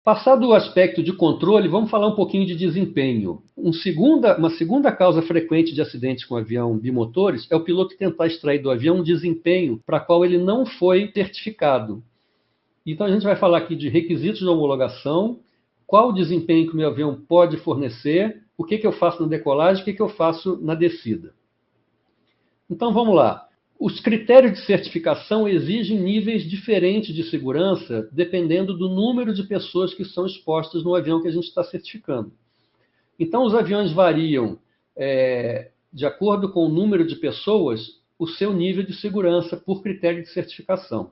Passado o aspecto de controle, vamos falar um pouquinho de desempenho. Uma segunda causa frequente de acidentes com avião bimotores é o piloto tentar extrair do avião um desempenho para qual ele não foi certificado. Então a gente vai falar aqui de requisitos de homologação, qual o desempenho que o meu avião pode fornecer, o que eu faço na decolagem, o que eu faço na descida. Então vamos lá. Os critérios de certificação exigem níveis diferentes de segurança, dependendo do número de pessoas que são expostas no avião que a gente está certificando. Então, os aviões variam, de acordo com o número de pessoas, o seu nível de segurança por critério de certificação.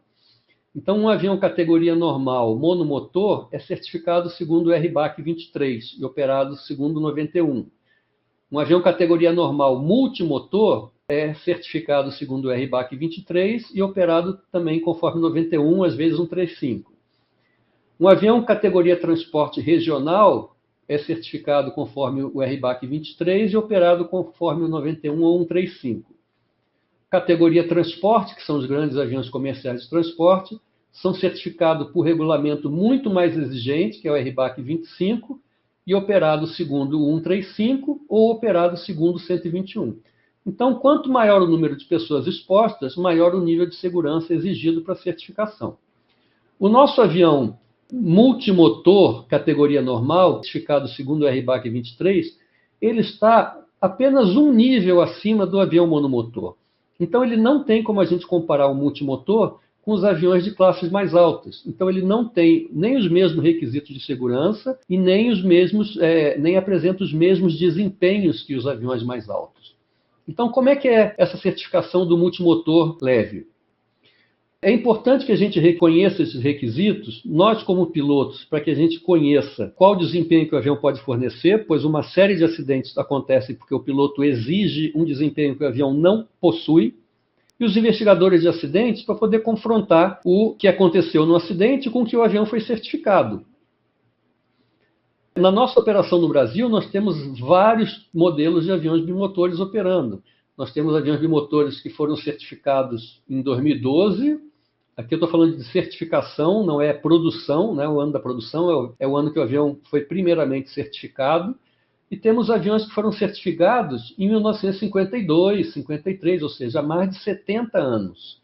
Então, um avião categoria normal monomotor é certificado segundo o RBAC 23 e operado segundo o 91. Um avião categoria normal multimotor é certificado segundo o RBAC 23 e operado também conforme 91, às vezes 135. Um avião categoria transporte regional é certificado conforme o RBAC 23 e operado conforme o 91 ou 135. Categoria transporte, que são os grandes aviões comerciais de transporte, são certificados por regulamento muito mais exigente, que é o RBAC 25, e operado segundo o 135 ou operado segundo o 121. Então, quanto maior o número de pessoas expostas, maior o nível de segurança exigido para a certificação. O nosso avião multimotor, categoria normal, certificado segundo o RBAC 23, ele está apenas um nível acima do avião monomotor. Então, ele não tem como a gente comparar o multimotor com os aviões de classes mais altas. Então, ele não tem nem os mesmos requisitos de segurança e nem apresenta os mesmos desempenhos que os aviões mais altos. Então, como é que é essa certificação do multimotor leve? É importante que a gente reconheça esses requisitos, nós como pilotos, para que a gente conheça qual o desempenho que o avião pode fornecer, pois uma série de acidentes acontecem porque o piloto exige um desempenho que o avião não possui, e os investigadores de acidentes para poder confrontar o que aconteceu no acidente com o que o avião foi certificado. Na nossa operação no Brasil, nós temos vários modelos de aviões bimotores operando. Nós temos aviões bimotores que foram certificados em 2012. Aqui eu estou falando de certificação, não é produção, né? O ano da produção é o ano que o avião foi primeiramente certificado. E temos aviões que foram certificados em 1952, 53, ou seja, há mais de 70 anos.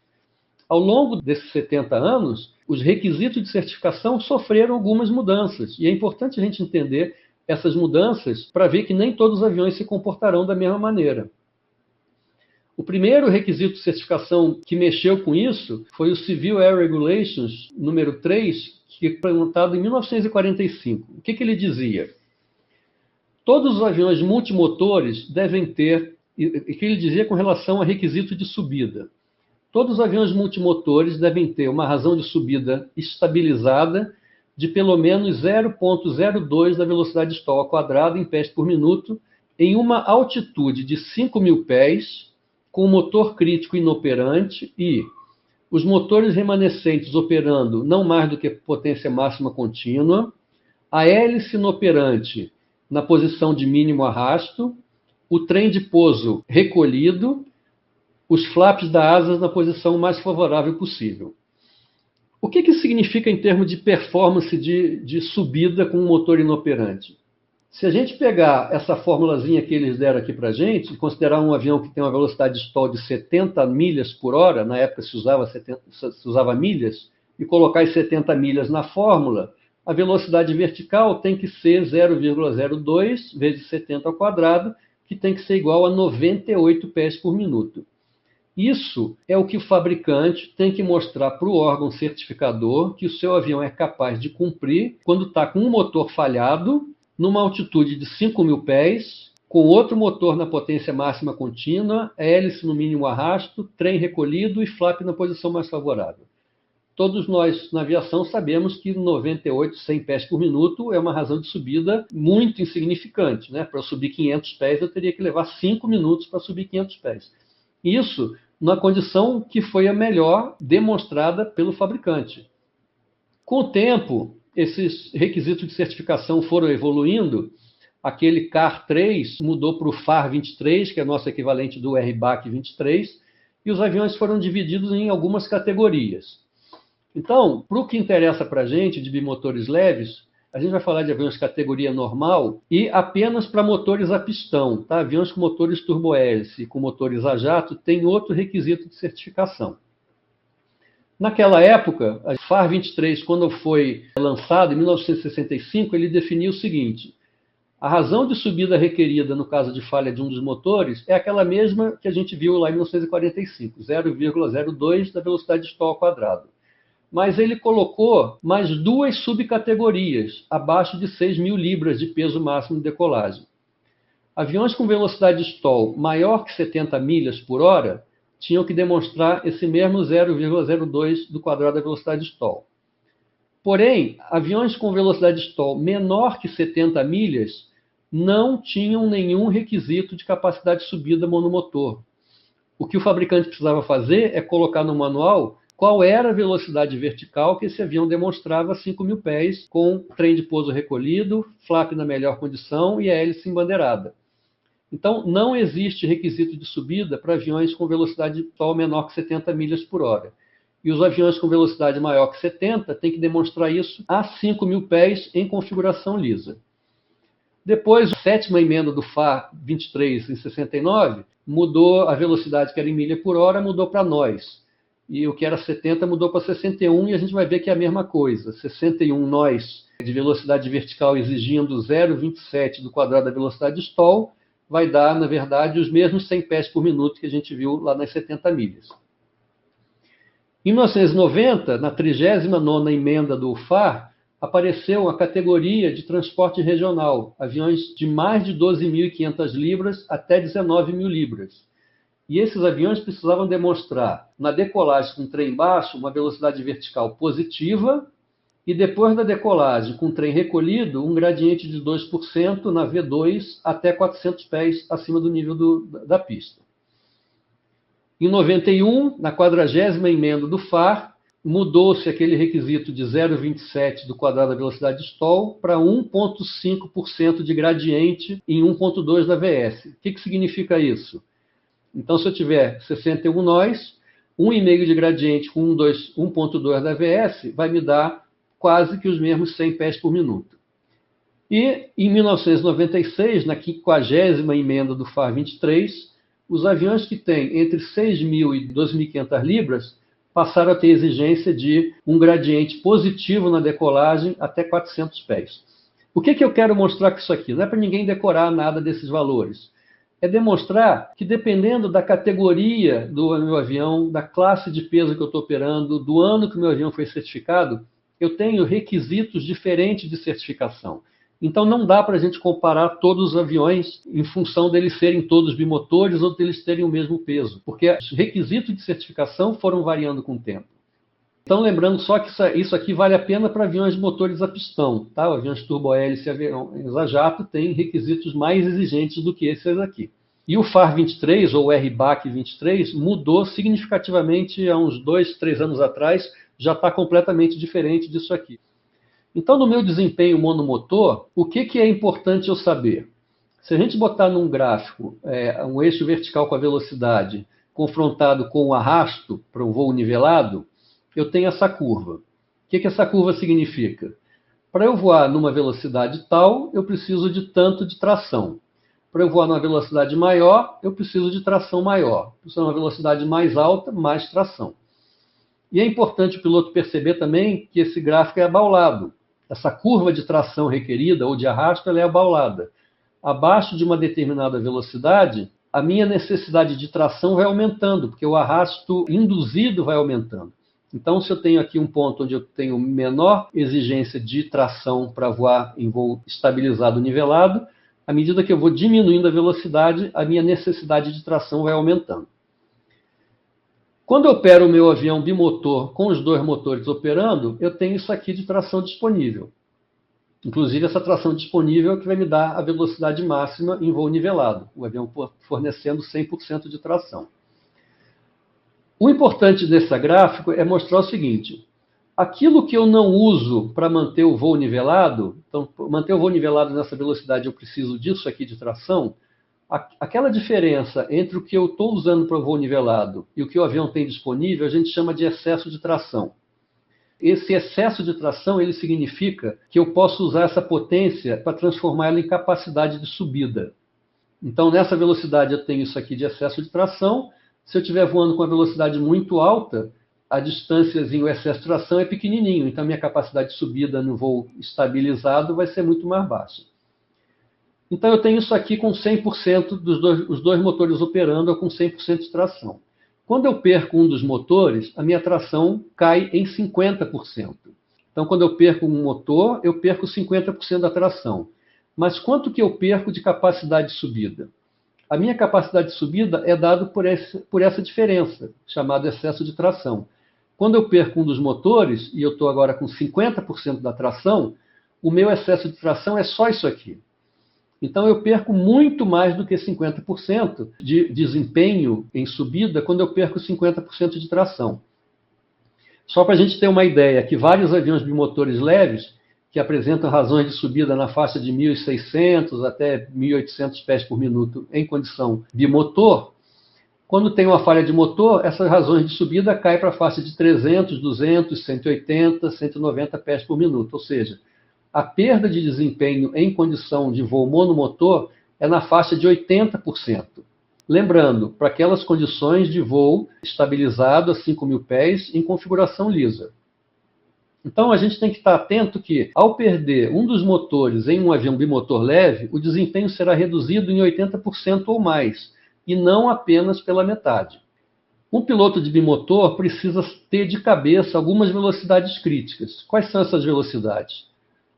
Ao longo desses 70 anos, os requisitos de certificação sofreram algumas mudanças. E é importante a gente entender essas mudanças para ver que nem todos os aviões se comportarão da mesma maneira. O primeiro requisito de certificação que mexeu com isso foi o Civil Air Regulations número 3, que foi montado em 1945. O que ele dizia? Todos os aviões multimotores devem ter, e o que ele dizia com relação a requisito de subida? Todos os aviões multimotores devem ter uma razão de subida estabilizada de pelo menos 0,02 da velocidade de stall ao quadrado em pés por minuto, em uma altitude de 5.000 pés, com o motor crítico inoperante e os motores remanescentes operando não mais do que potência máxima contínua, a hélice inoperante na posição de mínimo arrasto, o trem de pouso recolhido, os flaps das asas na posição mais favorável possível. O que isso significa em termos de performance de subida com um motor inoperante? Se a gente pegar essa formulazinha que eles deram aqui para a gente, e considerar um avião que tem uma velocidade de stall de 70 milhas por hora, na época se usava milhas, e colocar as 70 milhas na fórmula, a velocidade vertical tem que ser 0,02 vezes 70 ao quadrado, que tem que ser igual a 98 pés por minuto. Isso é o que o fabricante tem que mostrar para o órgão certificador que o seu avião é capaz de cumprir quando está com um motor falhado, numa altitude de 5.000 pés, com outro motor na potência máxima contínua, hélice no mínimo arrasto, trem recolhido e flap na posição mais favorável. Todos nós, na aviação, sabemos que 98, 100 pés por minuto é uma razão de subida muito insignificante, né? Para eu subir 500 pés, eu teria que levar 5 minutos para subir 500 pés. Isso na condição que foi a melhor demonstrada pelo fabricante. Com o tempo, esses requisitos de certificação foram evoluindo. Aquele CAR 3 mudou para o FAR 23, que é nosso equivalente do RBAC 23, e os aviões foram divididos em algumas categorias. Então, para o que interessa para a gente de bimotores leves, a gente vai falar de aviões categoria normal e apenas para motores a pistão. Tá? Aviões com motores turbohélice, com motores a jato, tem outro requisito de certificação. Naquela época, a FAR 23, quando foi lançado, em 1965, ele definiu o seguinte: a razão de subida requerida no caso de falha de um dos motores é aquela mesma que a gente viu lá em 1945, 0,02 da velocidade de stall ao quadrado. Mas ele colocou mais duas subcategorias, abaixo de 6.000 libras de peso máximo de decolagem. Aviões com velocidade de stall maior que 70 milhas por hora tinham que demonstrar esse mesmo 0,02 do quadrado da velocidade de stall. Porém, aviões com velocidade de stall menor que 70 milhas não tinham nenhum requisito de capacidade de subida monomotor. O que o fabricante precisava fazer é colocar no manual qual era a velocidade vertical que esse avião demonstrava a 5.000 pés, com trem de pouso recolhido, flap na melhor condição e a hélice embandeirada. Então, não existe requisito de subida para aviões com velocidade de stall menor que 70 milhas por hora. E os aviões com velocidade maior que 70 têm que demonstrar isso a 5.000 pés em configuração lisa. Depois, a sétima emenda do FAR 23, em 69, mudou a velocidade que era em milha por hora, mudou para nós. E o que era 70 mudou para 61, e a gente vai ver que é a mesma coisa. 61 nós de velocidade vertical exigindo 0,27 do quadrado da velocidade de stall, vai dar, na verdade, os mesmos 100 pés por minuto que a gente viu lá nas 70 milhas. Em 1990, na 39ª emenda do FAR, apareceu a categoria de transporte regional, aviões de mais de 12.500 libras até 19.000 libras. E esses aviões precisavam demonstrar, na decolagem com trem baixo, uma velocidade vertical positiva, e depois da decolagem com trem recolhido, um gradiente de 2% na V2 até 400 pés acima do nível da pista. Em 91, na 40ª emenda do FAR, mudou-se aquele requisito de 0,27 do quadrado da velocidade de stall para 1,5% de gradiente em 1,2 da VS. O que significa isso? Então, se eu tiver 61 nós, 1,5 de gradiente com 1,2 da VS, vai me dar quase que os mesmos 100 pés por minuto. E, em 1996, na 50ª emenda do FAR 23, os aviões que têm entre 6.000 e 2.500 libras passaram a ter exigência de um gradiente positivo na decolagem até 400 pés. O que eu quero mostrar com isso aqui? Não é para ninguém decorar nada desses valores. É demonstrar que, dependendo da categoria do meu avião, da classe de peso que eu estou operando, do ano que o meu avião foi certificado, eu tenho requisitos diferentes de certificação. Então, não dá para a gente comparar todos os aviões em função deles serem todos bimotores ou deles terem o mesmo peso, porque os requisitos de certificação foram variando com o tempo. Então, lembrando só que isso aqui vale a pena para aviões de motores a pistão. Tá? Aviões turbohélice e aviões a jato têm requisitos mais exigentes do que esses aqui. E o FAR 23, ou o RBAC 23, mudou significativamente há uns 2, 3 anos atrás, já está completamente diferente disso aqui. Então, no meu desempenho monomotor, o que é importante eu saber? Se a gente botar num gráfico um eixo vertical com a velocidade confrontado com o arrasto para um voo nivelado, eu tenho essa curva. O que essa curva significa? Para eu voar numa velocidade tal, eu preciso de tanto de tração. Para eu voar numa velocidade maior, eu preciso de tração maior. Para uma velocidade mais alta, mais tração. E é importante o piloto perceber também que esse gráfico é abaulado. Essa curva de tração requerida ou de arrasto ela é abaulada. Abaixo de uma determinada velocidade, a minha necessidade de tração vai aumentando, porque o arrasto induzido vai aumentando. Então, se eu tenho aqui um ponto onde eu tenho menor exigência de tração para voar em voo estabilizado nivelado, à medida que eu vou diminuindo a velocidade, a minha necessidade de tração vai aumentando. Quando eu opero o meu avião bimotor com os dois motores operando, eu tenho isso aqui de tração disponível. Inclusive, essa tração disponível é que vai me dar a velocidade máxima em voo nivelado, o avião fornecendo 100% de tração. O importante desse gráfico é mostrar o seguinte: aquilo que eu não uso para manter o voo nivelado, então, manter o voo nivelado nessa velocidade eu preciso disso aqui de tração, aquela diferença entre o que eu estou usando para o voo nivelado e o que o avião tem disponível, a gente chama de excesso de tração. Esse excesso de tração, ele significa que eu posso usar essa potência para transformá-la em capacidade de subida. Então, nessa velocidade eu tenho isso aqui de excesso de tração. Se eu estiver voando com uma velocidade muito alta, a distânciazinha, o excesso de tração é pequenininho, então minha capacidade de subida no voo estabilizado vai ser muito mais baixa. Então eu tenho isso aqui com 100% os dois motores operando ou com 100% de tração. Quando eu perco um dos motores, a minha tração cai em 50%. Então quando eu perco um motor, eu perco 50% da tração. Mas quanto que eu perco de capacidade de subida? A minha capacidade de subida é dada por essa diferença, chamada excesso de tração. Quando eu perco um dos motores, e eu estou agora com 50% da tração, o meu excesso de tração é só isso aqui. Então eu perco muito mais do que 50% de desempenho em subida quando eu perco 50% de tração. Só para a gente ter uma ideia, que vários aviões bimotores leves, que apresentam razões de subida na faixa de 1.600 até 1.800 pés por minuto em condição bimotor, quando tem uma falha de motor, essas razões de subida caem para a faixa de 300, 200, 180, 190 pés por minuto. Ou seja, a perda de desempenho em condição de voo monomotor é na faixa de 80%. Lembrando, para aquelas condições de voo estabilizado a 5.000 pés em configuração lisa. Então a gente tem que estar atento que, ao perder um dos motores em um avião bimotor leve, o desempenho será reduzido em 80% ou mais, e não apenas pela metade. Um piloto de bimotor precisa ter de cabeça algumas velocidades críticas. Quais são essas velocidades?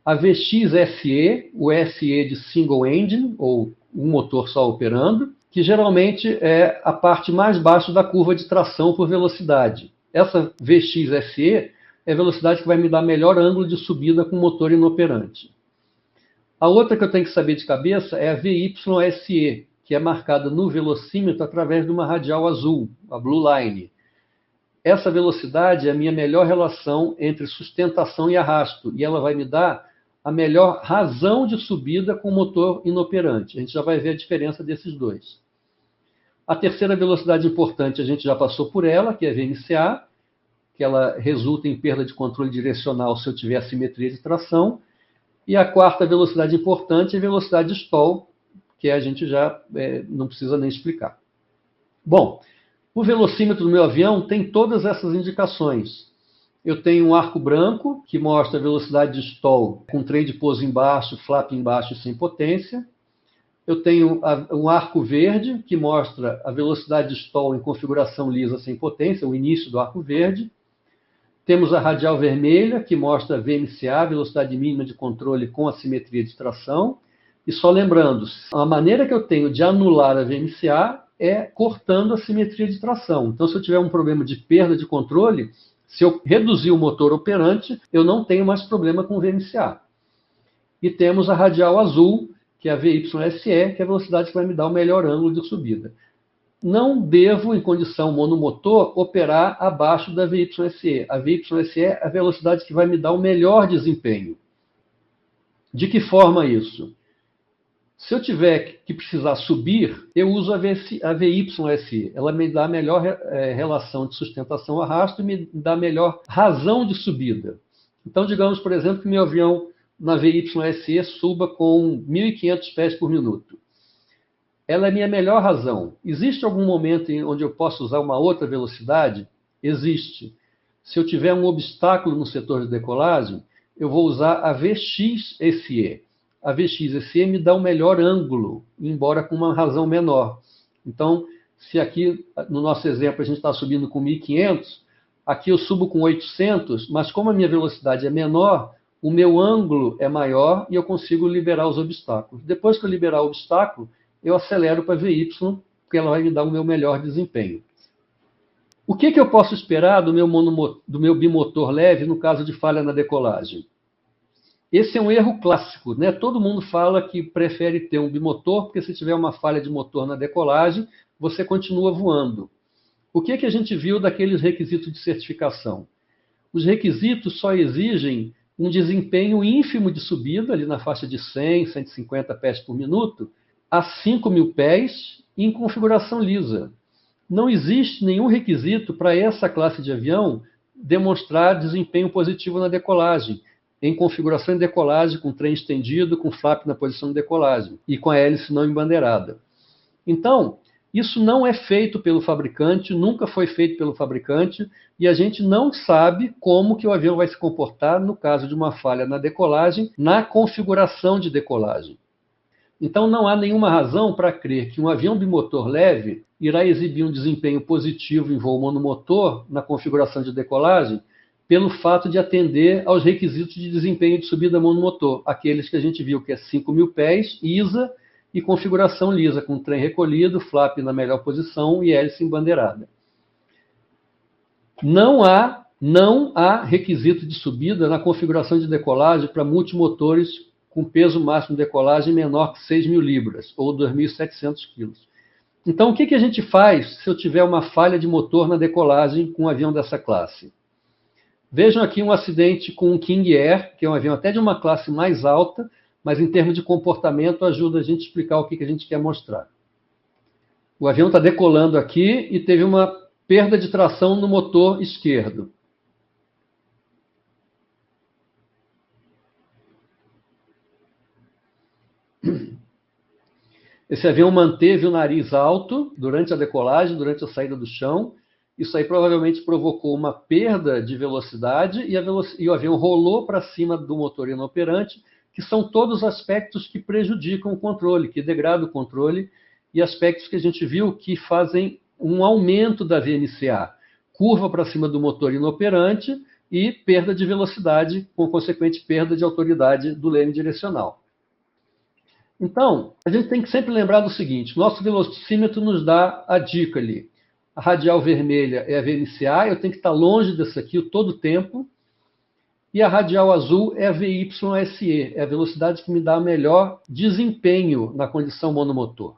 A VXSE, o SE de single engine, ou um motor só operando, que geralmente é a parte mais baixa da curva de tração por velocidade. Essa VXSE é a velocidade que vai me dar melhor ângulo de subida com o motor inoperante. A outra que eu tenho que saber de cabeça é a VYSE, que é marcada no velocímetro através de uma radial azul, a Blue Line. Essa velocidade é a minha melhor relação entre sustentação e arrasto, e ela vai me dar a melhor razão de subida com o motor inoperante. A gente já vai ver a diferença desses dois. A terceira velocidade importante, a gente já passou por ela, que é a VMCA, que ela resulta em perda de controle direcional se eu tiver assimetria de tração. E a quarta velocidade importante é a velocidade de stall, que a gente já não precisa nem explicar. Bom, o velocímetro do meu avião tem todas essas indicações. Eu tenho um arco branco, que mostra a velocidade de stall com trem de pouso embaixo, flap embaixo e sem potência. Eu tenho um arco verde, que mostra a velocidade de stall em configuração lisa sem potência, o início do arco verde. Temos a radial vermelha, que mostra a VMCA, velocidade mínima de controle com assimetria de tração. E só lembrando, a maneira que eu tenho de anular a VMCA é cortando a simetria de tração. Então, se eu tiver um problema de perda de controle, se eu reduzir o motor operante, eu não tenho mais problema com o VMCA. E temos a radial azul, que é a VYSE, que é a velocidade que vai me dar o melhor ângulo de subida. Não devo, em condição monomotor, operar abaixo da VYSE. A VYSE é a velocidade que vai me dar o melhor desempenho. De que forma isso? Se eu tiver que precisar subir, eu uso a VYSE. Ela me dá a melhor relação de sustentação-arrasto e me dá a melhor razão de subida. Então, digamos, por exemplo, que meu avião na VYSE suba com 1.500 pés por minuto. Ela é a minha melhor razão. Existe algum momento onde eu posso usar uma outra velocidade? Existe. Se eu tiver um obstáculo no setor de decolagem, eu vou usar a VXSE. A VXSE me dá um melhor ângulo, embora com uma razão menor. Então, se aqui, no nosso exemplo, a gente está subindo com 1.500, aqui eu subo com 800, mas como a minha velocidade é menor, o meu ângulo é maior e eu consigo liberar os obstáculos. Depois que eu liberar o obstáculo, eu acelero para VY, porque ela vai me dar o meu melhor desempenho. O que eu posso esperar do meu bimotor leve no caso de falha na decolagem? Esse é um erro clássico, né? Todo mundo fala que prefere ter um bimotor, porque se tiver uma falha de motor na decolagem, você continua voando. O que a gente viu daqueles requisitos de certificação? Os requisitos só exigem um desempenho ínfimo de subida, ali na faixa de 100, 150 pés por minuto, a 5.000 pés em configuração lisa. Não existe nenhum requisito para essa classe de avião demonstrar desempenho positivo na decolagem, em configuração de decolagem, com trem estendido, com flap na posição de decolagem e com a hélice não embandeirada. Então, isso não é feito pelo fabricante, nunca foi feito pelo fabricante, e a gente não sabe como que o avião vai se comportar no caso de uma falha na decolagem, na configuração de decolagem. Então, não há nenhuma razão para crer que um avião bimotor leve irá exibir um desempenho positivo em voo monomotor na configuração de decolagem pelo fato de atender aos requisitos de desempenho de subida monomotor, aqueles que a gente viu que é 5.000 pés, ISA e configuração lisa, com trem recolhido, flap na melhor posição e hélice embandeirada. Não há requisito de subida na configuração de decolagem para multimotores com peso máximo de decolagem menor que 6.000 libras, ou 2.700 quilos. Então, o que a gente faz se eu tiver uma falha de motor na decolagem com um avião dessa classe? Vejam aqui um acidente com um King Air, que é um avião até de uma classe mais alta, mas em termos de comportamento ajuda a gente a explicar o que a gente quer mostrar. O avião está decolando aqui e teve uma perda de tração no motor esquerdo. Esse avião manteve o nariz alto durante a decolagem, durante a saída do chão. Isso aí provavelmente provocou uma perda de velocidade e o avião rolou para cima do motor inoperante, que são todos aspectos que prejudicam o controle, que degradam o controle, e aspectos que a gente viu que fazem um aumento da VNCA. Curva para cima do motor inoperante e perda de velocidade, com consequente perda de autoridade do leme direcional. Então, a gente tem que sempre lembrar do seguinte, nosso velocímetro nos dá a dica ali. A radial vermelha é a VNCA, eu tenho que estar longe dessa aqui todo o tempo. E a radial azul é a VYSE, é a velocidade que me dá melhor desempenho na condição monomotor.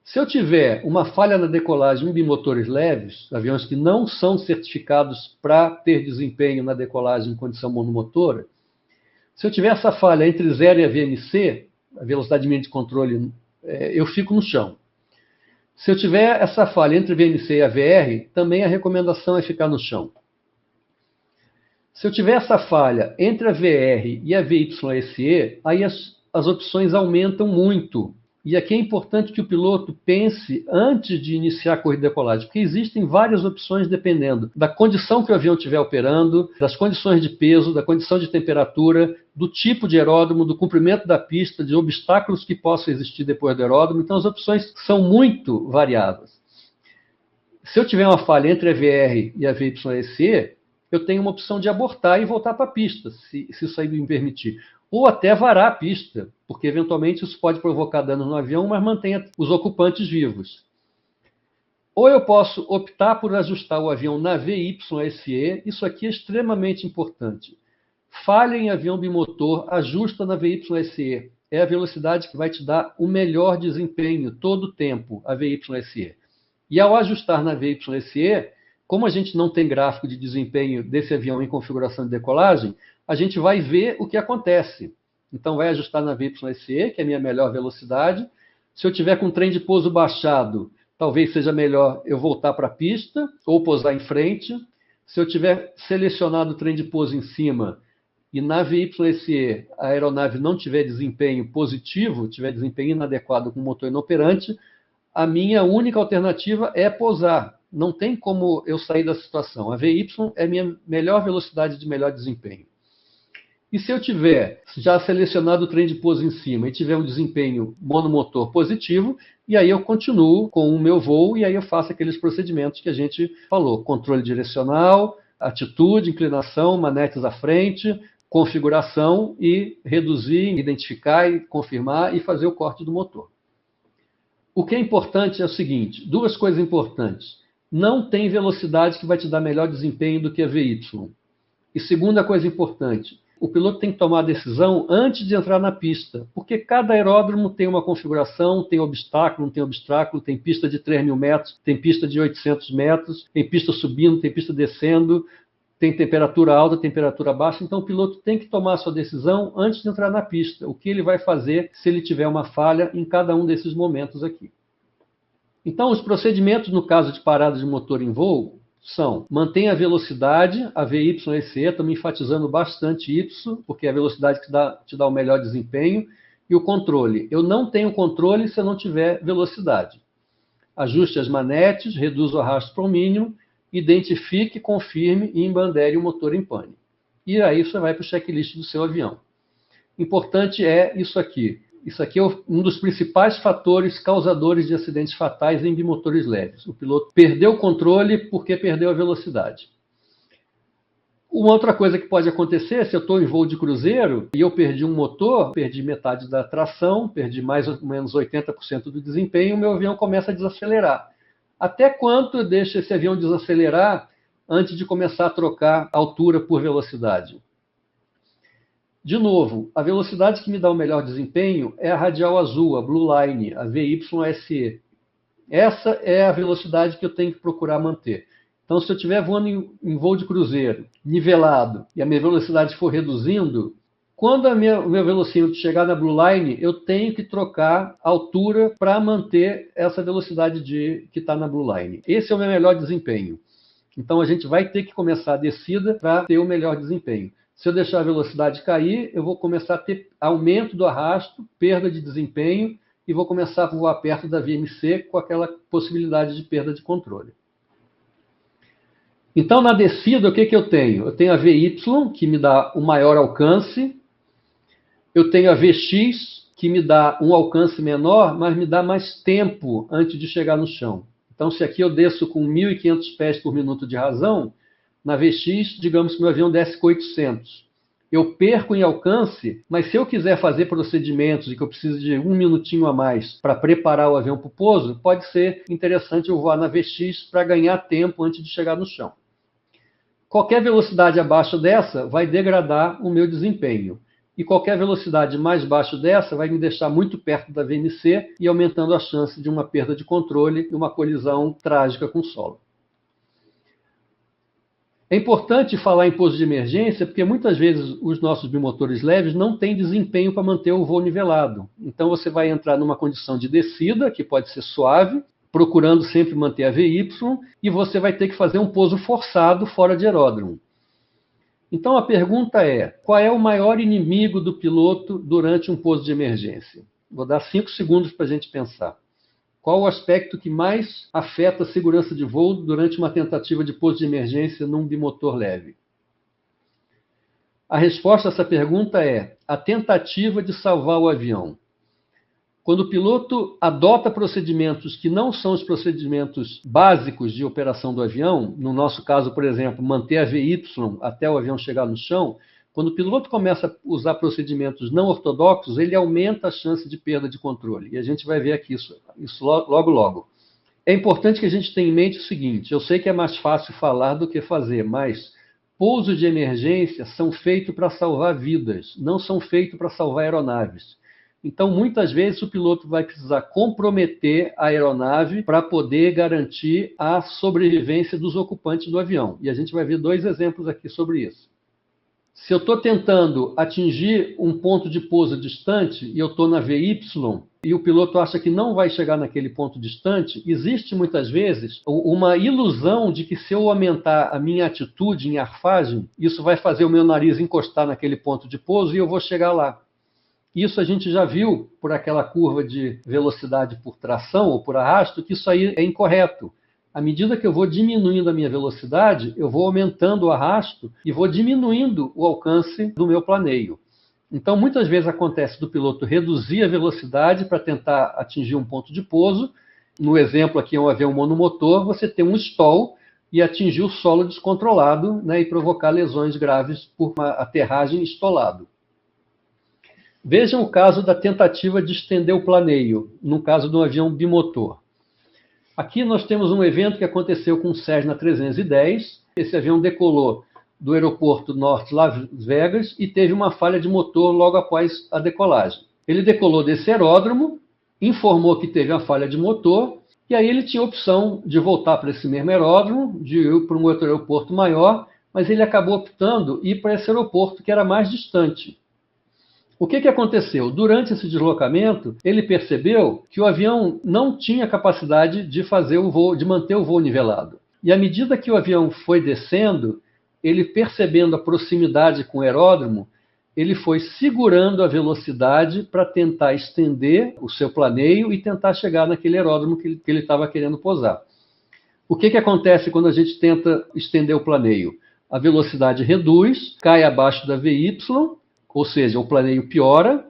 Se eu tiver uma falha na decolagem em bimotores leves, aviões que não são certificados para ter desempenho na decolagem em condição monomotora, se eu tiver essa falha entre 0 e a VMC, a velocidade mínima de controle, eu fico no chão. Se eu tiver essa falha entre a VMC e a VR, também a recomendação é ficar no chão. Se eu tiver essa falha entre a VR e a VYSE, aí as opções aumentam muito. E aqui é importante que o piloto pense antes de iniciar a corrida de decolagem, porque existem várias opções dependendo da condição que o avião estiver operando, das condições de peso, da condição de temperatura, do tipo de aeródromo, do comprimento da pista, de obstáculos que possam existir depois do aeródromo. Então as opções são muito variadas. Se eu tiver uma falha entre a VR e a VYSE, eu tenho uma opção de abortar e voltar para a pista, se isso aí me permitir. Ou até varar a pista, porque eventualmente isso pode provocar danos no avião, mas mantenha os ocupantes vivos. Ou eu posso optar por ajustar o avião na VYSE, isso aqui é extremamente importante. Falha em avião bimotor, ajusta na VYSE. É a velocidade que vai te dar o melhor desempenho todo o tempo, a VYSE. E ao ajustar na VYSE, como a gente não tem gráfico de desempenho desse avião em configuração de decolagem, a gente vai ver o que acontece. Então vai ajustar na VYSE, que é a minha melhor velocidade. Se eu tiver com trem de pouso baixado, talvez seja melhor eu voltar para a pista ou pousar em frente. Se eu tiver selecionado o trem de pouso em cima e na VYSE a aeronave não tiver desempenho positivo, tiver desempenho inadequado com o motor inoperante, a minha única alternativa é pousar. Não tem como eu sair da situação. A VY é a minha melhor velocidade de melhor desempenho. E se eu tiver já selecionado o trem de pouso em cima e tiver um desempenho monomotor positivo, e aí eu continuo com o meu voo e aí eu faço aqueles procedimentos que a gente falou. Controle direcional, atitude, inclinação, manetes à frente, configuração e reduzir, identificar e confirmar e fazer o corte do motor. O que é importante é o seguinte, duas coisas importantes. Não tem velocidade que vai te dar melhor desempenho do que a VY. E segunda coisa importante, o piloto tem que tomar a decisão antes de entrar na pista, porque cada aeródromo tem uma configuração, tem obstáculo, não tem obstáculo, tem pista de 3.000 metros, tem pista de 800 metros, tem pista subindo, tem pista descendo, tem temperatura alta, temperatura baixa. Então o piloto tem que tomar a sua decisão antes de entrar na pista, o que ele vai fazer se ele tiver uma falha em cada um desses momentos aqui. Então, os procedimentos no caso de parada de motor em voo são: mantém a velocidade, a VYSE, estamos enfatizando bastante Y, porque é a velocidade que te dá o melhor desempenho, e o controle. Eu não tenho controle se eu não tiver velocidade. Ajuste as manetes, reduza o arrasto para o mínimo, identifique, confirme e embandere o motor em pane. E aí você vai para o checklist do seu avião. Importante é isso aqui. Isso aqui é um dos principais fatores causadores de acidentes fatais em bimotores leves. O piloto perdeu o controle porque perdeu a velocidade. Uma outra coisa que pode acontecer, se eu estou em voo de cruzeiro e eu perdi um motor, perdi metade da tração, perdi mais ou menos 80% do desempenho, o meu avião começa a desacelerar. Até quanto eu deixo esse avião desacelerar antes de começar a trocar altura por velocidade? De novo, a velocidade que me dá o melhor desempenho é a radial azul, a Blue Line, a VYSE. Essa é a velocidade que eu tenho que procurar manter. Então, se eu estiver voando em voo de cruzeiro, nivelado, e a minha velocidade for reduzindo, quando o meu velocímetro chegar na Blue Line, eu tenho que trocar a altura para manter essa velocidade que está na Blue Line. Esse é o meu melhor desempenho. Então, a gente vai ter que começar a descida para ter o melhor desempenho. Se eu deixar a velocidade cair, eu vou começar a ter aumento do arrasto, perda de desempenho, e vou começar a voar perto da VMC com aquela possibilidade de perda de controle. Então, na descida, o que eu tenho? Eu tenho a VY, que me dá o maior alcance. Eu tenho a VX, que me dá um alcance menor, mas me dá mais tempo antes de chegar no chão. Então, se aqui eu desço com 1.500 pés por minuto de razão, na VX, digamos que meu avião desce com 800. Eu perco em alcance, mas se eu quiser fazer procedimentos e que eu preciso de um minutinho a mais para preparar o avião para o pouso, pode ser interessante eu voar na VX para ganhar tempo antes de chegar no chão. Qualquer velocidade abaixo dessa vai degradar o meu desempenho. E qualquer velocidade mais baixa dessa vai me deixar muito perto da VMC e aumentando a chance de uma perda de controle e uma colisão trágica com o solo. É importante falar em pouso de emergência porque muitas vezes os nossos bimotores leves não têm desempenho para manter o voo nivelado. Então você vai entrar numa condição de descida, que pode ser suave, procurando sempre manter a VY, e você vai ter que fazer um pouso forçado fora de aeródromo. Então a pergunta é: qual é o maior inimigo do piloto durante um pouso de emergência? Vou dar 5 segundos para a gente pensar. Qual o aspecto que mais afeta a segurança de voo durante uma tentativa de pouso de emergência num bimotor leve? A resposta a essa pergunta é a tentativa de salvar o avião. Quando o piloto adota procedimentos que não são os procedimentos básicos de operação do avião, no nosso caso, por exemplo, manter a VY até o avião chegar no chão, quando o piloto começa a usar procedimentos não ortodoxos, ele aumenta a chance de perda de controle. E a gente vai ver aqui isso logo. É importante que a gente tenha em mente o seguinte: eu sei que é mais fácil falar do que fazer, mas pousos de emergência são feitos para salvar vidas, não são feitos para salvar aeronaves. Então, muitas vezes, o piloto vai precisar comprometer a aeronave para poder garantir a sobrevivência dos ocupantes do avião. E a gente vai ver 2 exemplos aqui sobre isso. Se eu estou tentando atingir um ponto de pouso distante e eu estou na VY e o piloto acha que não vai chegar naquele ponto distante, existe muitas vezes uma ilusão de que se eu aumentar a minha atitude em arfagem, isso vai fazer o meu nariz encostar naquele ponto de pouso e eu vou chegar lá. Isso a gente já viu por aquela curva de velocidade por tração ou por arrasto, que isso aí é incorreto. À medida que eu vou diminuindo a minha velocidade, eu vou aumentando o arrasto e vou diminuindo o alcance do meu planeio. Então, muitas vezes acontece do piloto reduzir a velocidade para tentar atingir um ponto de pouso. No exemplo aqui é um avião monomotor, você tem um stall e atingir o solo descontrolado, né, e provocar lesões graves por uma aterragem estolado. Vejam o caso da tentativa de estender o planeio, no caso de um avião bimotor. Aqui nós temos um evento que aconteceu com o Cessna 310. Esse avião decolou do aeroporto Norte Las Vegas e teve uma falha de motor logo após a decolagem. Ele decolou desse aeródromo, informou que teve uma falha de motor, e aí ele tinha a opção de voltar para esse mesmo aeródromo, de ir para um outro aeroporto maior, mas ele acabou optando ir para esse aeroporto que era mais distante. O que aconteceu? Durante esse deslocamento, ele percebeu que o avião não tinha capacidade de fazer o voo, de manter o voo nivelado. E à medida que o avião foi descendo, ele percebendo a proximidade com o aeródromo, ele foi segurando a velocidade para tentar estender o seu planeio e tentar chegar naquele aeródromo que ele estava querendo pousar. O que acontece quando a gente tenta estender o planeio? A velocidade reduz, cai abaixo da VY, ou seja, o planeio piora,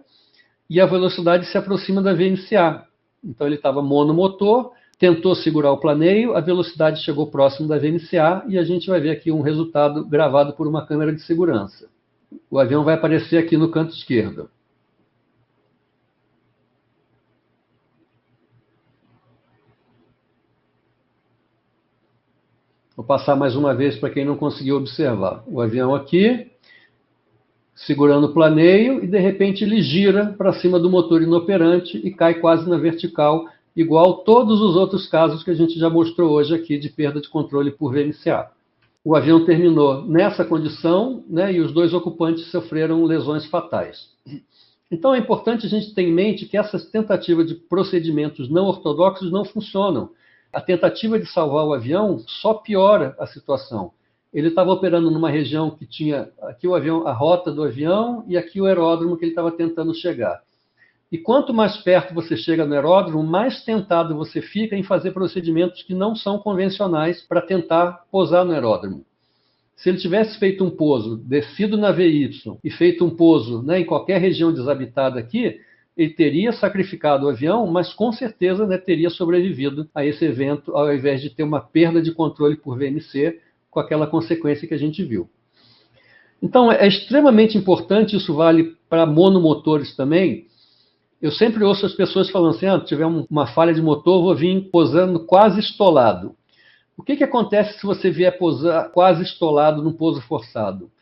e a velocidade se aproxima da VMCA. Então ele estava monomotor, tentou segurar o planeio, a velocidade chegou próximo da VMCA e a gente vai ver aqui um resultado gravado por uma câmera de segurança. O avião vai aparecer aqui no canto esquerdo. Vou passar mais uma vez para quem não conseguiu observar. O avião aqui, segurando o planeio, e de repente ele gira para cima do motor inoperante e cai quase na vertical, igual todos os outros casos que a gente já mostrou hoje aqui de perda de controle por VMCA. O avião terminou nessa condição, né, e os dois ocupantes sofreram lesões fatais. Então é importante a gente ter em mente que essas tentativas de procedimentos não ortodoxos não funcionam. A tentativa de salvar o avião só piora a situação. Ele estava operando numa região que tinha aqui o avião, a rota do avião, e aqui o aeródromo que ele estava tentando chegar. E quanto mais perto você chega no aeródromo, mais tentado você fica em fazer procedimentos que não são convencionais para tentar pousar no aeródromo. Se ele tivesse feito um pouso, descido na VY e feito um pouso, né, em qualquer região desabitada aqui, ele teria sacrificado o avião, mas com certeza, né, teria sobrevivido a esse evento, ao invés de ter uma perda de controle por VMC, com aquela consequência que a gente viu. Então, é extremamente importante, isso vale para monomotores também. Eu sempre ouço as pessoas falando assim, se tiver uma falha de motor, vou vir posando quase estolado. O que acontece se você vier posar quase estolado num pouso forçado?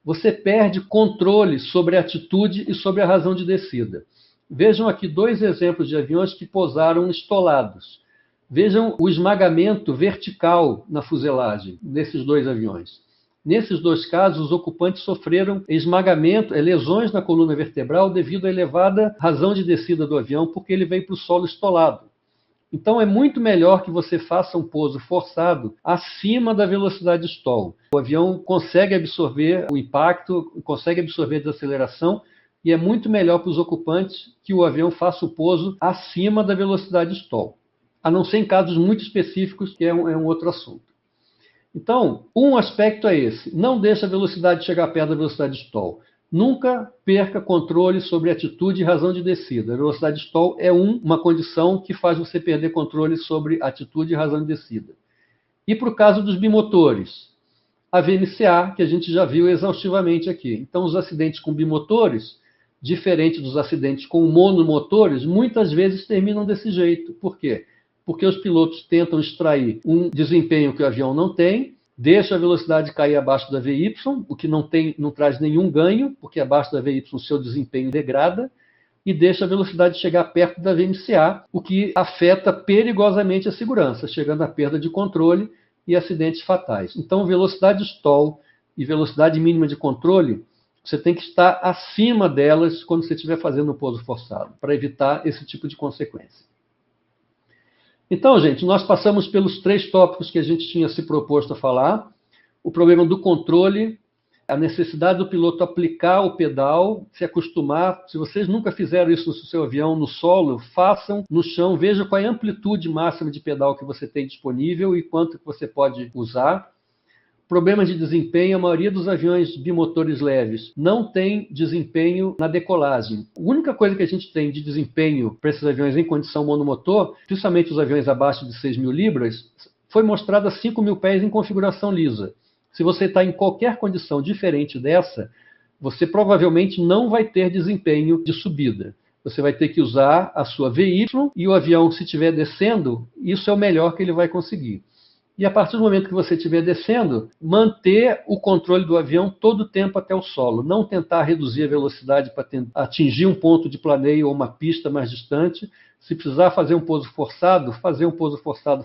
Você perde controle sobre a atitude e sobre a razão de descida. Vejam aqui dois exemplos de aviões que pousaram estolados. Vejam o esmagamento vertical na fuselagem desses dois aviões. Nesses dois casos, os ocupantes sofreram esmagamento, lesões na coluna vertebral devido à elevada razão de descida do avião, porque ele veio para o solo estolado. Então é muito melhor que você faça um pouso forçado acima da velocidade de stall. O avião consegue absorver o impacto, consegue absorver a desaceleração, e é muito melhor para os ocupantes que o avião faça o pouso acima da velocidade de stall. A não ser em casos muito específicos, que é um outro assunto. Então, um aspecto é esse. Não deixe a velocidade chegar perto da velocidade de stall. Nunca perca controle sobre atitude e razão de descida. A velocidade de stall é uma condição que faz você perder controle sobre atitude e razão de descida. E para o caso dos bimotores, a VMCA, que a gente já viu exaustivamente aqui. Então, os acidentes com bimotores, diferente dos acidentes com monomotores, muitas vezes terminam desse jeito. Por quê? Porque os pilotos tentam extrair um desempenho que o avião não tem, deixa a velocidade cair abaixo da VY, o que não traz nenhum ganho, porque abaixo da VY o seu desempenho degrada, e deixa a velocidade chegar perto da VMCA, o que afeta perigosamente a segurança, chegando à perda de controle e acidentes fatais. Então, velocidade stall e velocidade mínima de controle, você tem que estar acima delas quando você estiver fazendo um pouso forçado, para evitar esse tipo de consequência. Então, gente, nós passamos pelos 3 tópicos que a gente tinha se proposto a falar. O problema do controle, a necessidade do piloto aplicar o pedal, se acostumar. Se vocês nunca fizeram isso no seu avião, no solo, façam no chão, vejam qual é a amplitude máxima de pedal que você tem disponível e quanto que você pode usar. Problemas de desempenho, a maioria dos aviões bimotores leves não tem desempenho na decolagem. A única coisa que a gente tem de desempenho para esses aviões em condição monomotor, principalmente os aviões abaixo de 6.000 libras, foi mostrado a 5.000 pés em configuração lisa. Se você está em qualquer condição diferente dessa, você provavelmente não vai ter desempenho de subida. Você vai ter que usar a sua VY e o avião, se estiver descendo, isso é o melhor que ele vai conseguir. E a partir do momento que você estiver descendo, manter o controle do avião todo o tempo até o solo. Não tentar reduzir a velocidade para atingir um ponto de planeio ou uma pista mais distante. Se precisar fazer um pouso forçado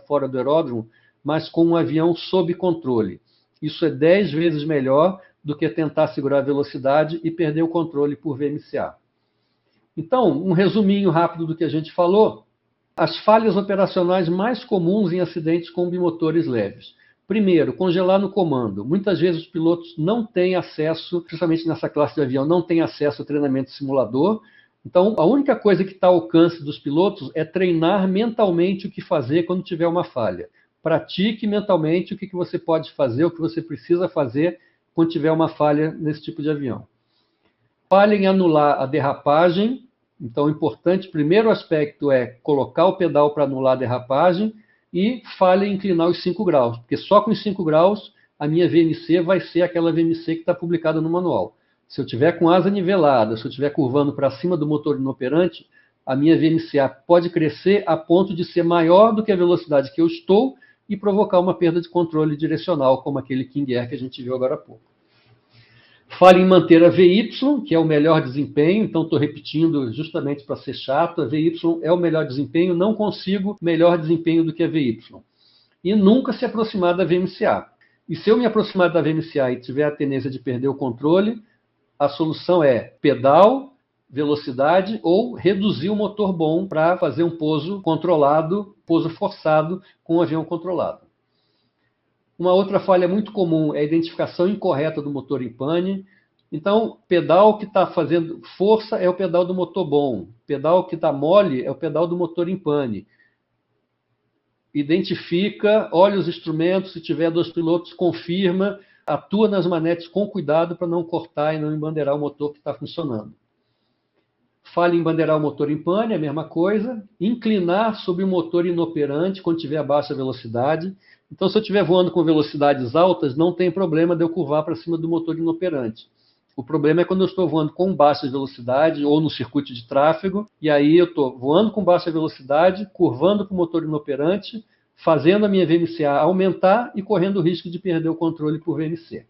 fora do aeródromo, mas com um avião sob controle. Isso é 10 vezes melhor do que tentar segurar a velocidade e perder o controle por VMCA. Então, um resuminho rápido do que a gente falou. As falhas operacionais mais comuns em acidentes com bimotores leves. Primeiro, congelar no comando. Muitas vezes os pilotos não têm acesso, principalmente nessa classe de avião, não têm acesso ao treinamento simulador. Então, a única coisa que está ao alcance dos pilotos é treinar mentalmente o que fazer quando tiver uma falha. Pratique mentalmente o que você pode fazer, o que você precisa fazer quando tiver uma falha nesse tipo de avião. Falha em anular a derrapagem. Então, o importante, primeiro aspecto é colocar o pedal para anular a derrapagem e falha em inclinar os 5 graus, porque só com os 5 graus a minha VMC vai ser aquela VMC que está publicada no manual. Se eu tiver com asa nivelada, se eu estiver curvando para cima do motor inoperante, a minha VMCA pode crescer a ponto de ser maior do que a velocidade que eu estou e provocar uma perda de controle direcional, como aquele King Air que a gente viu agora há pouco. Falha em manter a VY, que é o melhor desempenho, então estou repetindo justamente para ser chato, a VY é o melhor desempenho, não consigo melhor desempenho do que a VY. E nunca se aproximar da VMCA. E se eu me aproximar da VMCA e tiver a tendência de perder o controle, a solução é pedal, velocidade ou reduzir o motor bom para fazer um pouso controlado, pouso forçado com o avião controlado. Uma outra falha muito comum é a identificação incorreta do motor em pane. Então, pedal que está fazendo força é o pedal do motor bom. Pedal que está mole é o pedal do motor em pane. Identifica, olha os instrumentos, se tiver 2 pilotos, confirma, atua nas manetes com cuidado para não cortar e não embandeirar o motor que está funcionando. Falha em embandeirar o motor em pane, é a mesma coisa. Inclinar sobre o motor inoperante quando tiver a baixa velocidade. Então, se eu estiver voando com velocidades altas, não tem problema de eu curvar para cima do motor inoperante. O problema é quando eu estou voando com baixa velocidade ou no circuito de tráfego, e aí eu estou voando com baixa velocidade, curvando para o motor inoperante, fazendo a minha VMCA aumentar e correndo o risco de perder o controle por VMC.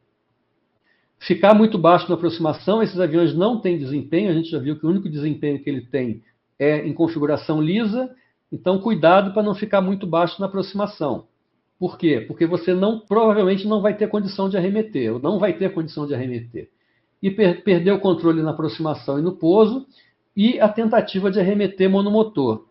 Ficar muito baixo na aproximação, esses aviões não têm desempenho, a gente já viu que o único desempenho que ele tem é em configuração lisa, então cuidado para não ficar muito baixo na aproximação. Por quê? Porque você provavelmente não vai ter condição de arremeter, ou não vai ter condição de arremeter. E perder o controle na aproximação e no pouso, e a tentativa de arremeter monomotor.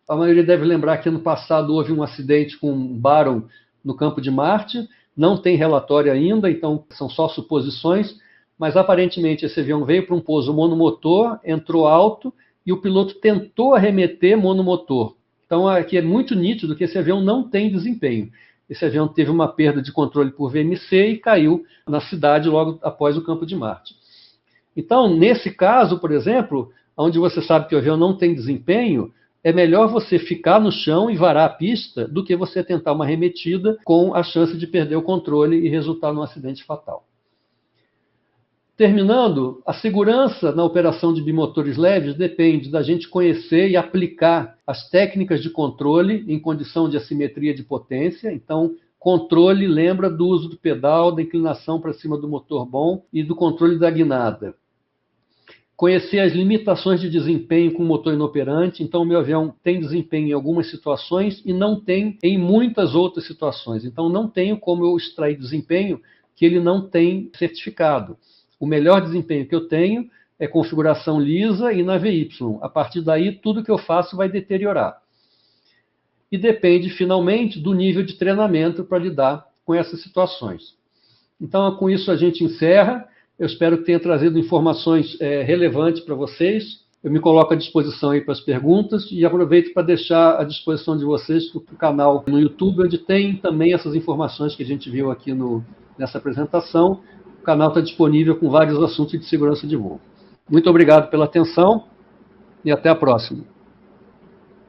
A maioria deve lembrar que ano passado houve um acidente com um Baron no campo de Marte, não tem relatório ainda, então são só suposições, mas aparentemente esse avião veio para um pouso monomotor, entrou alto, e o piloto tentou arremeter monomotor. Então, aqui é muito nítido que esse avião não tem desempenho. Esse avião teve uma perda de controle por VMC e caiu na cidade logo após o campo de Marte. Então, nesse caso, por exemplo, onde você sabe que o avião não tem desempenho, é melhor você ficar no chão e varar a pista do que você tentar uma arremetida com a chance de perder o controle e resultar num acidente fatal. Terminando, a segurança na operação de bimotores leves depende da gente conhecer e aplicar as técnicas de controle em condição de assimetria de potência. Então, controle lembra do uso do pedal, da inclinação para cima do motor bom e do controle da guinada. Conhecer as limitações de desempenho com o motor inoperante. Então, o meu avião tem desempenho em algumas situações e não tem em muitas outras situações. Então, não tenho como eu extrair desempenho que ele não tem certificado. O melhor desempenho que eu tenho é configuração lisa e na VY. A partir daí, tudo que eu faço vai deteriorar. E depende, finalmente, do nível de treinamento para lidar com essas situações. Então, com isso a gente encerra. Eu espero que tenha trazido informações relevantes para vocês. Eu me coloco à disposição aí para as perguntas e aproveito para deixar à disposição de vocês o canal no YouTube, onde tem também essas informações que a gente viu aqui nessa apresentação. O canal está disponível com vários assuntos de segurança de voo. Muito obrigado pela atenção e até a próxima.